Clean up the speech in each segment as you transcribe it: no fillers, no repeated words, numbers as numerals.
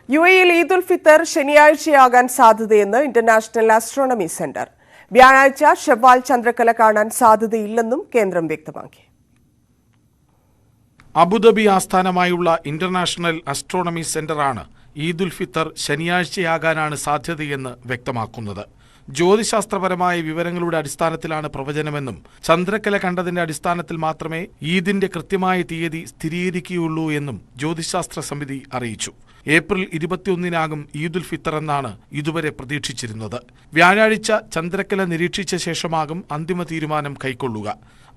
യുഎഇയിൽ ഈദ് ഉൽ ഫിത്തർ ശനിയാഴ്ചയാകാൻ സാധ്യതയെന്ന് international astronomy centre. വ്യാഴാഴ്ച ഷവ്വാൽ ചന്ദ്രക്കല കാണാൻ സാധ്യതയില്ലെന്നും കേന്ദ്രം വ്യക്തമാക്കി. അബുദാബി ആസ്ഥാനമായുള്ള ഇന്റർനാഷണൽ ആസ്ട്രോണമി സെന്ററാണ് ഈദ് ഉൽ ഫിത്തർ ശനിയാഴ്ചയാകാനാണ് സാധ്യതയെന്ന് വ്യക്തമാക്കുന്നത്. ജ്യോതിശാസ്ത്രപരമായ വിവരങ്ങളുടെ അടിസ്ഥാനത്തിലാണ് പ്രവചനമെന്നും ചന്ദ്രക്കല കണ്ടതിന്റെ അടിസ്ഥാനത്തിൽ മാത്രമേ ഈദിന്റെ കൃത്യമായ തീയതി സ്ഥിരീകരിക്കുകയുള്ളൂ എന്നും ജ്യോതിശാസ്ത്ര സമിതി അറിയിച്ചു. ഏപ്രിൽ 21-നാകും ഈദ് ഉൽ ഫിത്തർ എന്നാണ് ഇതുവരെ പ്രതീക്ഷിച്ചിരുന്നത്. വ്യാഴാഴ്ച ചന്ദ്രക്കല നിരീക്ഷിച്ച ശേഷമാകും അന്തിമ തീരുമാനം കൈക്കൊള്ളുക.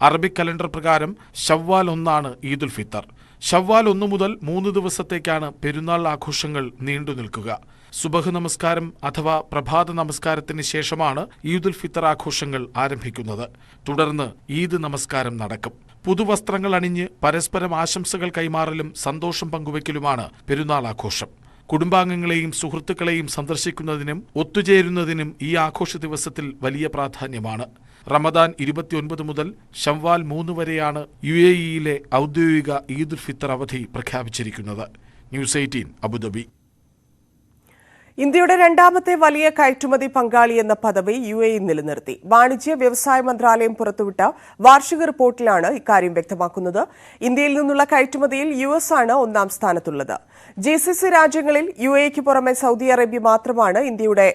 അറബിക് കലണ്ടർ പ്രകാരം ഷവ്വാൽ 1 ഈദ് ഉൽ ഫിത്തർ. ഷവ്വാൽ 1 മുതൽ 3 ദിവസത്തേക്കാണ് പെരുന്നാൾ ആഘോഷങ്ങൾ നീണ്ടു നിൽക്കുക. സുബഹ് നമസ്കാരം അഥവാ പ്രഭാത നമസ്കാരത്തിന് ശേഷമാണ് ഈദ് ഉൽ ഫിത്തർ ആഘോഷങ്ങൾ ആരംഭിക്കുന്നത്. തുടർന്ന് ഈദ് നമസ്കാരം നടക്കും. പുതുവസ്ത്രങ്ങൾ അണിഞ്ഞ് പരസ്പരം ആശംസകൾ കൈമാറലും സന്തോഷം പങ്കുവയ്ക്കലുമാണ് പെരുന്നാൾ ആഘോഷം. കുടുംബാംഗങ്ങളെയും സുഹൃത്തുക്കളെയും സന്ദർശിക്കുന്നതിനും ഒത്തുചേരുന്നതിനും ഈ ആഘോഷ ദിവസത്തിൽ വലിയ പ്രാധാന്യമാണ്. റമദാൻ 29 മുതൽ ഷവ്വാൽ 3 വരെയാണ് യുഎഇയിലെ ഔദ്യോഗിക ഈദ് ഉൽ ഫിത്തർ അവധി പ്രഖ്യാപിച്ചിരിക്കുന്നത്. News 18 Abu Dhabi. ഇന്ത്യയുടെ രണ്ടാമത്തെ വലിയ കയറ്റുമതി പങ്കാളി എന്ന പദവി യുഎഇ നിലനിർത്തി. വാണിജ്യ വ്യവസായ മന്ത്രാലയം പുറത്തുവിട്ട വാർഷിക റിപ്പോർട്ടിലാണ് ഇക്കാര്യം വ്യക്തമാക്കുന്നത്. ഇന്ത്യയിൽ നിന്നുള്ള കയറ്റുമതിയിൽ യുഎസ് ആണ് 1-ാം സ്ഥാനത്തുള്ളത്. ജിസിസി രാജ്യങ്ങളിൽ യുഎഇക്ക് പുറമെ സൗദി അറേബ്യ മാത്രമാണ് ഇന്ത്യയുടെ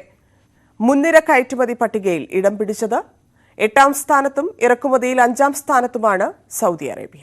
മുൻനിര കയറ്റുമതി പട്ടികയിൽ ഇടം പിടിച്ചത്. 8-ാം സ്ഥാനത്തും ഇറക്കുമതിയിൽ 5-ാം സ്ഥാനത്തുമാണ് സൗദി അറേബ്യ.